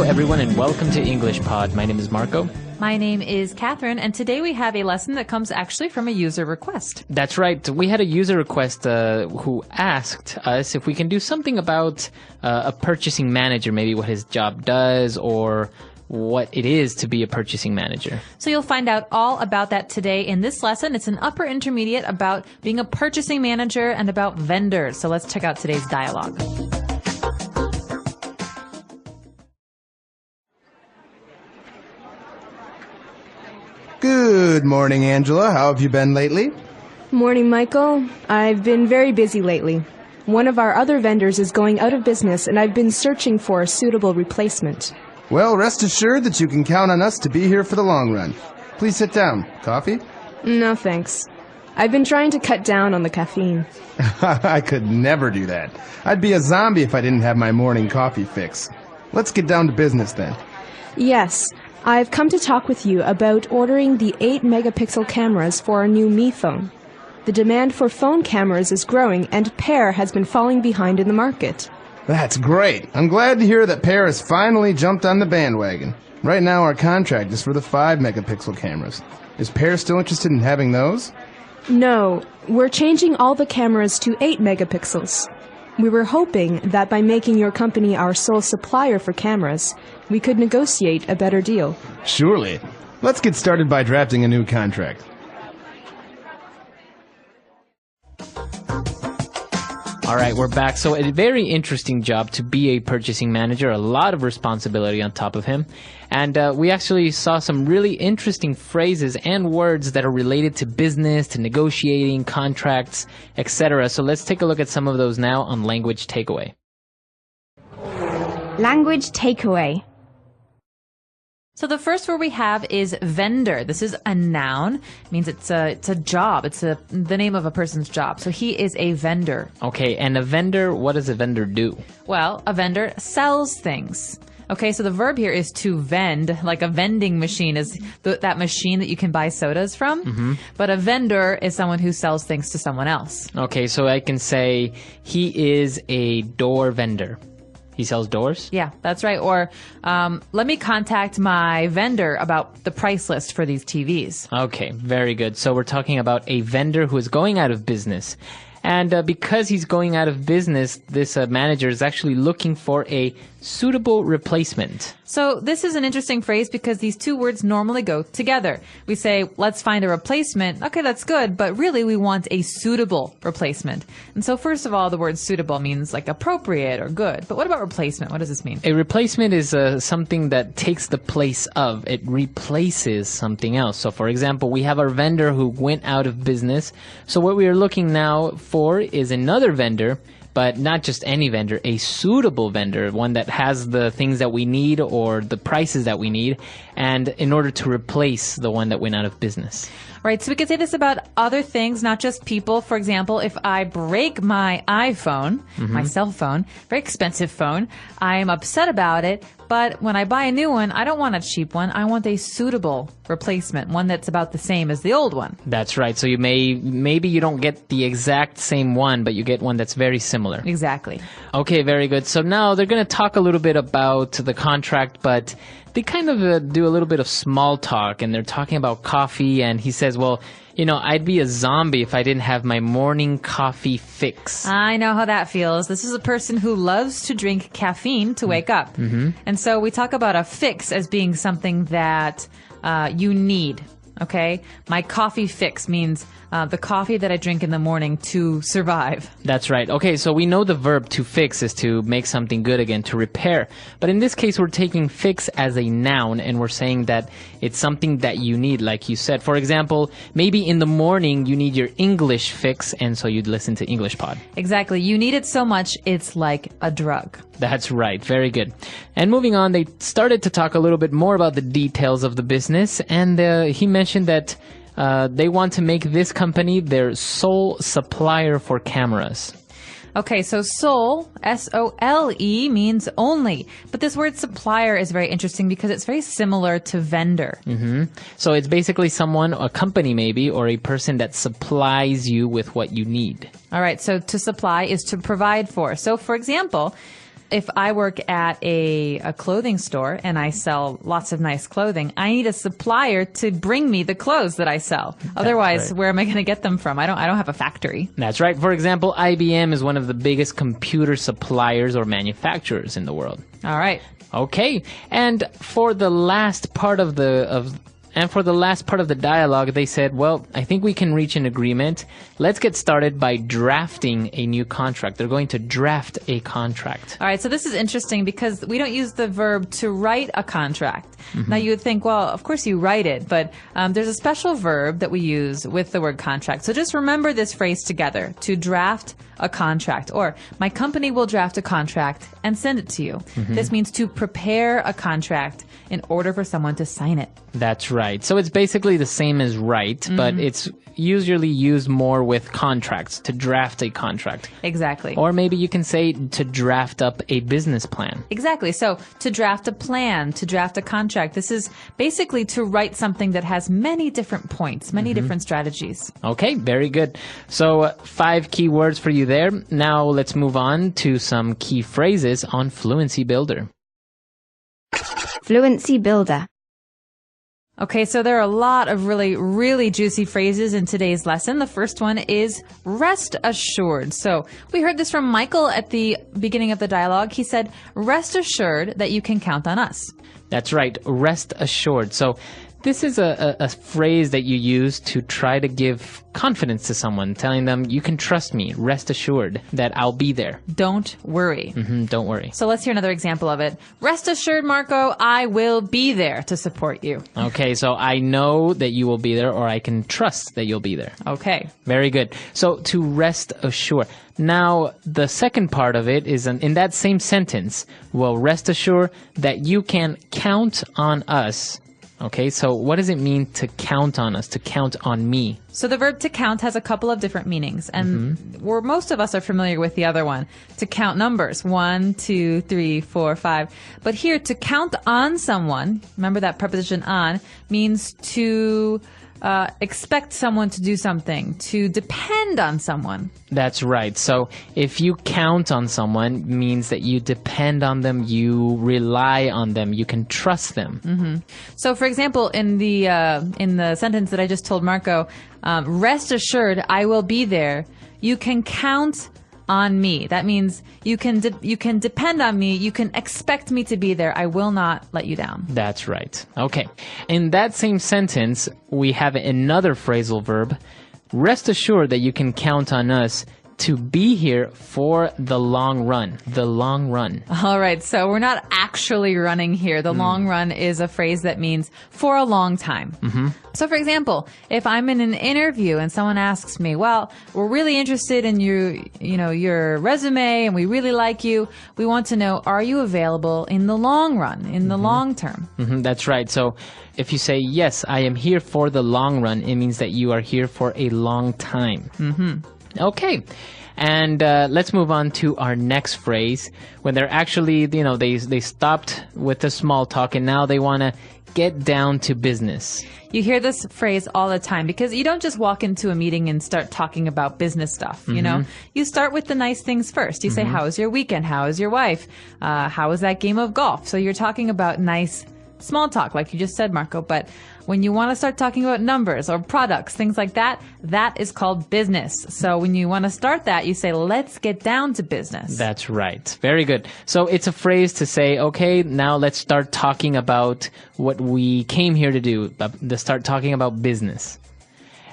everyone, and welcome to englishpod. My name is Marco. My name is Catherine, and today we have a lesson that comes actually from a user request. That's right. We had a user request who asked us if we can do something about a purchasing manager, maybe what his job does or what it is to be a purchasing manager. So you'll find out all about that today in this lesson. It's an upper intermediate about being a purchasing manager and about vendors. So let's check out today's dialogue. Good morning, Angela. How have you been lately? Morning, Michael. I've been very busy lately. One of our other vendors is going out of business, and I've been searching for a suitable replacement. Well, rest assured that you can count on us to be here for the long run. Please sit down. Coffee? No, thanks. I've been trying to cut down on the caffeine. I could never do that. I'd be a zombie if I didn't have my morning coffee fix. Let's get down to business then. Yes, I've come to talk with you about ordering the 8-megapixel cameras for our new Mi phone. The demand for phone cameras is growing, and Pear has been falling behind in the market. That's great. I'm glad to hear that Pear has finally jumped on the bandwagon. Right now our contract is for the 5-megapixel cameras. Is Pear still interested in having those? No, we're changing all the cameras to 8 megapixels. We were hoping that by making your company our sole supplier for cameras, we could negotiate a better deal. Surely. Let's get started by drafting a new contract. All right, we're back. So a very interesting job to be a purchasing manager, a lot of responsibility on top of him. And we actually saw some really interesting phrases and words that are related to business, to negotiating, contracts, etc. So let's take a look at some of those now on Language Takeaway. Language takeaway. So the first word we have is vendor. This is a noun. It means it's a job. It's the name of a person's job. So he is a vendor. Okay, and a vendor, what does a vendor do? Well, a vendor sells things. Okay, so the verb here is to vend, like a vending machine is that machine that you can buy sodas from. Mm-hmm. But a vendor is someone who sells things to someone else. Okay, so I can say he is a door vendor. He sells doors? Yeah, that's right. Or let me contact my vendor about the price list for these TVs. Okay, very good. So we're talking about a vendor who is going out of business. And because he's going out of business, this manager is actually looking for a suitable replacement. So this is an interesting phrase because these two words normally go together. We say, let's find a replacement. Okay, that's good, but really we want a suitable replacement. And so first of all, the word suitable means like appropriate or good. But what about replacement? What does this mean? A replacement is something that takes the place of. It replaces something else. So for example, we have our vendor who went out of business. So what we are looking now for is another vendor, but not just any vendor, a suitable vendor, one that has the things that we need or the prices that we need, and in order to replace the one that went out of business. Right, so we could say this about other things, not just people. For example, if I break my iPhone, my cell phone, very expensive phone, I am upset about it, but when I buy a new one, I don't want a cheap one. I want a suitable replacement, one that's about the same as the old one. That's right. So you maybe you don't get the exact same one, but you get one that's very similar. Exactly. Okay, very good. So now they're going to talk a little bit about the contract, but they kind of do a little bit of small talk, and they're talking about coffee, and he says, well, you know, I'd be a zombie if I didn't have my morning coffee fix. I know how that feels. This is a person who loves to drink caffeine to wake up. Mm-hmm. And so we talk about a fix as being something that you need. Okay? My coffee fix means the coffee that I drink in the morning to survive. That's right. Okay, so we know the verb to fix is to make something good again, to repair. But in this case, we're taking fix as a noun, and we're saying that it's something that you need, like you said. For example, maybe in the morning you need your English fix, and so you'd listen to EnglishPod. Exactly. You need it so much, it's like a drug. That's right. Very good. And moving on, they started to talk a little bit more about the details of the business, and he mentioned that they want to make this company their sole supplier for cameras. Okay, so sole, S-O-L-E, means only. But this word supplier is very interesting because it's very similar to vendor. Mm-hmm. So it's basically someone, a company maybe, or a person that supplies you with what you need. All right, so to supply is to provide for. So for example, if I work at a clothing store and I sell lots of nice clothing, I need a supplier to bring me the clothes that I sell. Otherwise, where am I going to get them from? I don't have a factory. That's right. For example, IBM is one of the biggest computer suppliers or manufacturers in the world. All right. Okay. And for the last part of the dialogue, they said, well, I think we can reach an agreement. Let's get started by drafting a new contract. They're going to draft a contract. All right, so this is interesting because we don't use the verb to write a contract. Now, you would think, well, of course you write it, but there's a special verb that we use with the word contract. So just remember this phrase together, to draft a contract, or my company will draft a contract and send it to you. This means to prepare a contract in order for someone to sign it. That's right. So it's basically the same as write, but it's usually used more with contracts, to draft a contract. Exactly. Or maybe you can say to draft up a business plan. Exactly. So to draft a plan, to draft a contract, this is basically to write something that has many different points, many different strategies. Okay, very good. So 5 key words for you there. Now let's move on to some key phrases on Fluency Builder. Fluency Builder. Okay, so there are a lot of really, really juicy phrases in today's lesson. The first one is rest assured. So we heard this from Michael at the beginning of the dialogue. He said, rest assured that you can count on us. That's right, rest assured. So this is a phrase that you use to try to give confidence to someone, telling them, you can trust me, rest assured that I'll be there. Don't worry. Don't worry. So let's hear another example of it. Rest assured, Marco, I will be there to support you. Okay, so I know that you will be there, or I can trust that you'll be there. Okay. Very good. So to rest assured. Now, the second part of it is in that same sentence, well, rest assured that you can count on us. Okay, so what does it mean to count on us, to count on me? So the verb to count has a couple of different meanings, and most of us are familiar with the other one. To count numbers, 1, 2, 3, 4, 5. But here, to count on someone, remember that preposition on, means to expect someone to do something, to depend on someone. That's right. So if you count on someone, means that you depend on them, you rely on them, you can trust them. So, for example, in the sentence that I just told Marco, rest assured, I will be there. You can count on me. That means you can depend on me. You can expect me to be there. I will not let you down. That's right. Okay. In that same sentence, we have another phrasal verb. Rest assured that you can count on us to be here for the long run. The long run. All right. So we're not actually running here. The long run is a phrase that means for a long time. So, for example, if I'm in an interview and someone asks me, well, we're really interested in your resume and we really like you. We want to know, are you available in the long run, in the long term? That's right. So if you say, yes, I am here for the long run, it means that you are here for a long time. Okay. And let's move on to our next phrase. When they're actually, they stopped with the small talk and now they want to get down to business. You hear this phrase all the time because you don't just walk into a meeting and start talking about business stuff, you know? You start with the nice things first. You say, how was your weekend? How is your wife? How was that game of golf? So you're talking about nice small talk, like you just said, Marco. But when you want to start talking about numbers or products, things like that, that is called business. So when you want to start that, you say, let's get down to business. That's right. Very good. So it's a phrase to say, okay, now let's start talking about what we came here to do, to start talking about business.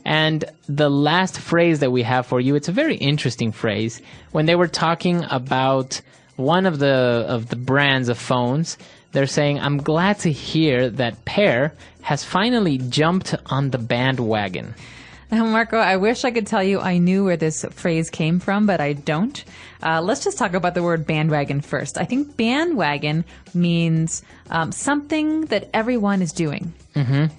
And the last phrase that we have for you, it's a very interesting phrase. When they were talking about one of the brands of phones, they're saying, I'm glad to hear that Per has finally jumped on the bandwagon. Now, Marco, I wish I could tell you I knew where this phrase came from, but I don't. Let's just talk about the word bandwagon first. I think bandwagon means something that everyone is doing.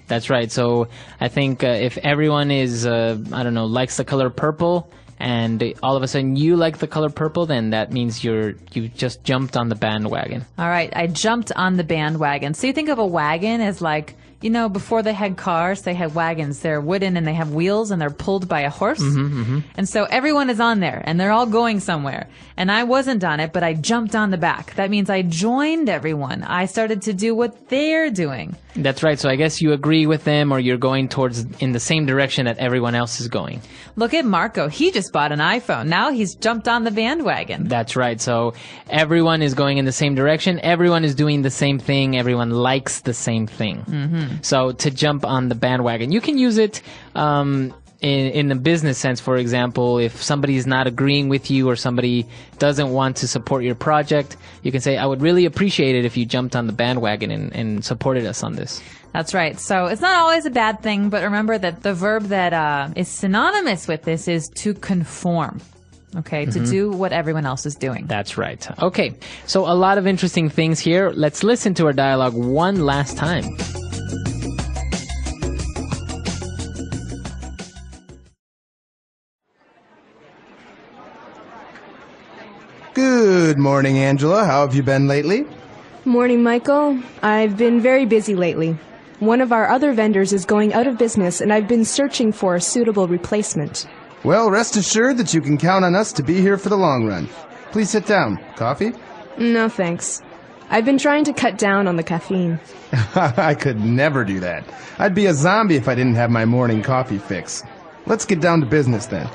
That's right. So I think if everyone is, likes the color purple, and all of a sudden you like the color purple, then that means you just jumped on the bandwagon. All right, I jumped on the bandwagon. So you think of a wagon as like You know, before they had cars, they had wagons. They're wooden and they have wheels and they're pulled by a horse. And so everyone is on there and they're all going somewhere. And I wasn't on it, but I jumped on the back. That means I joined everyone. I started to do what they're doing. That's right. So I guess you agree with them, or you're going towards in the same direction that everyone else is going. Look at Marco. He just bought an iPhone. Now he's jumped on the bandwagon. That's right. So everyone is going in the same direction. Everyone is doing the same thing. Everyone likes the same thing. So to jump on the bandwagon, you can use it in the business sense. For example, if somebody is not agreeing with you or somebody doesn't want to support your project, you can say, I would really appreciate it if you jumped on the bandwagon and supported us on this. That's right. So it's not always a bad thing, but remember that the verb that is synonymous with this is to conform. Okay, to do what everyone else is doing. That's right. Okay, so a lot of interesting things here. Let's listen to our dialogue one last time. Good morning, Angela. How have you been lately? Morning, Michael. I've been very busy lately. One of our other vendors is going out of business, and I've been searching for a suitable replacement. Well, rest assured that you can count on us to be here for the long run. Please sit down. Coffee? No, thanks. I've been trying to cut down on the caffeine. I could never do that. I'd be a zombie if I didn't have my morning coffee fix. Let's get down to business then.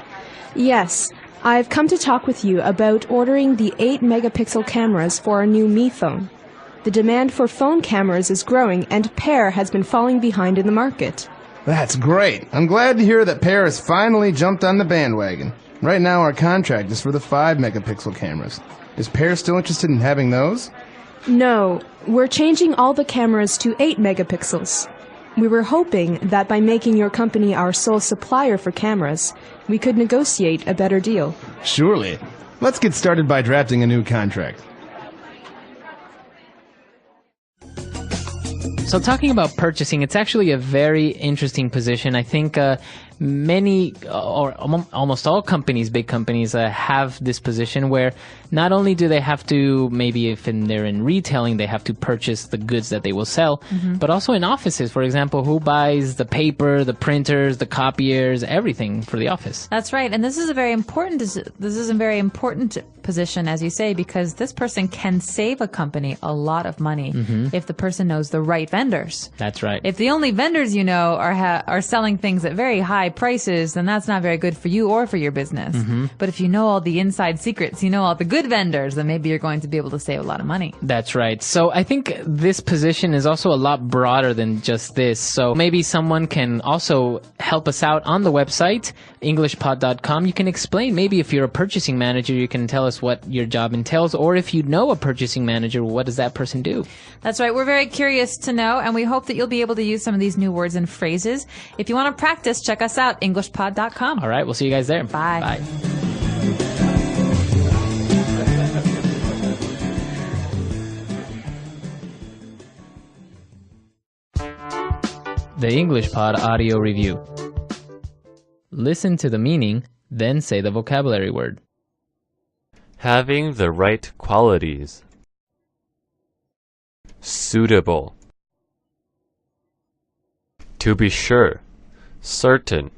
Yes, I've come to talk with you about ordering the 8-megapixel cameras for our new Mi phone. The demand for phone cameras is growing, and Pear has been falling behind in the market. That's great. I'm glad to hear that Pear has finally jumped on the bandwagon. Right now our contract is for the 5-megapixel cameras. Is Pear still interested in having those? No, we're changing all the cameras to 8 megapixels. We were hoping that by making your company our sole supplier for cameras, we could negotiate a better deal. Surely. Let's get started by drafting a new contract. So talking about purchasing, it's actually a very interesting position. I think many or almost all companies, big companies, have this position where not only do they have to, maybe if they're in retailing, they have to purchase the goods that they will sell, but also in offices, for example, who buys the paper, the printers, the copiers, everything for the office. That's right. And this is a very important position, as you say, because this person can save a company a lot of money if the person knows the right vendors. That's right. If the only vendors you know are selling things at very high prices, then that's not very good for you or for your business. But if you know all the inside secrets, you know all the good vendors, then maybe you're going to be able to save a lot of money. That's right. So I think this position is also a lot broader than just this. So maybe someone can also help us out on the website, englishpod.com. You can explain, maybe if you're a purchasing manager, you can tell us what your job entails, or if you know a purchasing manager, what does that person do? That's right. We're very curious to know, and we hope that you'll be able to use some of these new words and phrases. If you want to practice, check us out, englishpod.com. All right. We'll see you guys there. Bye. Bye. The English Pod Audio Review. Listen to the meaning, then say the vocabulary word. Having the right qualities. Suitable. To be sure. Certain.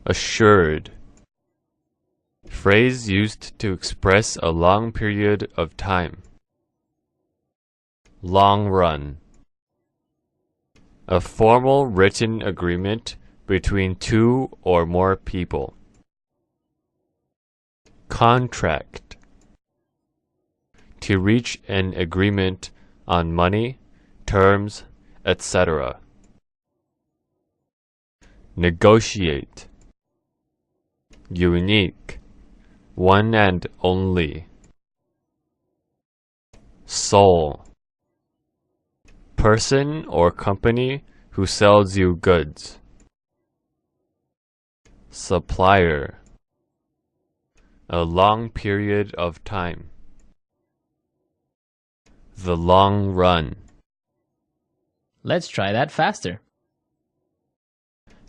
Assured. Phrase used to express a long period of time. Long run. A formal written agreement between two or more people. Contract. To reach an agreement on money, terms, etc. Negotiate. Unique. One and only. Sole. Person or company who sells you goods. Supplier. A long period of time. The long run. Let's try that faster.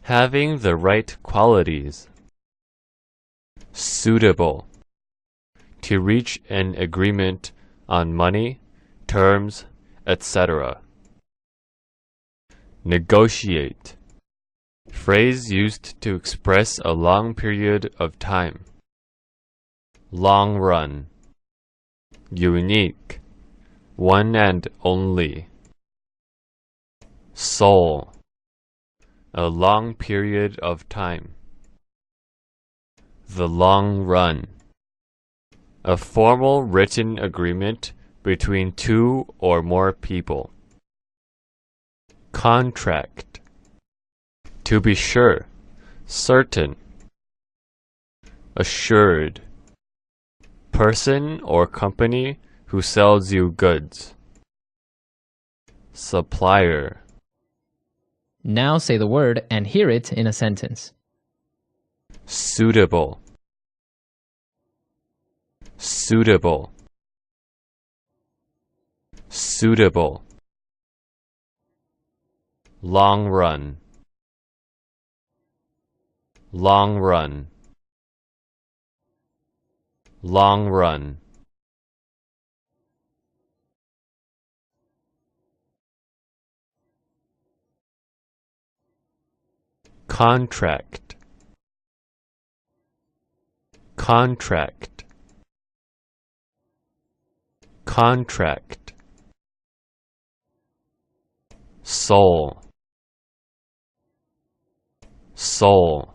Having the right qualities. Suitable. To reach an agreement on money, terms, etc. Negotiate. Phrase used to express a long period of time. Long run. Unique. One and only. Soul. A long period of time. The long run. A formal written agreement between two or more people. Contract. To be sure, certain. Assured. Person or company who sells you goods. Supplier. Now say the word and hear it in a sentence. Suitable. Suitable. Suitable. Long run. Long run. Long run. Contract. Contract. Contract. Soul. Soul.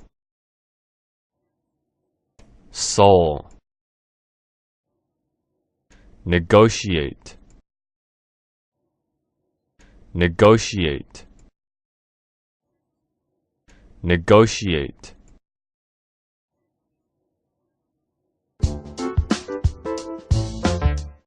Soul. Negotiate. Negotiate. Negotiate.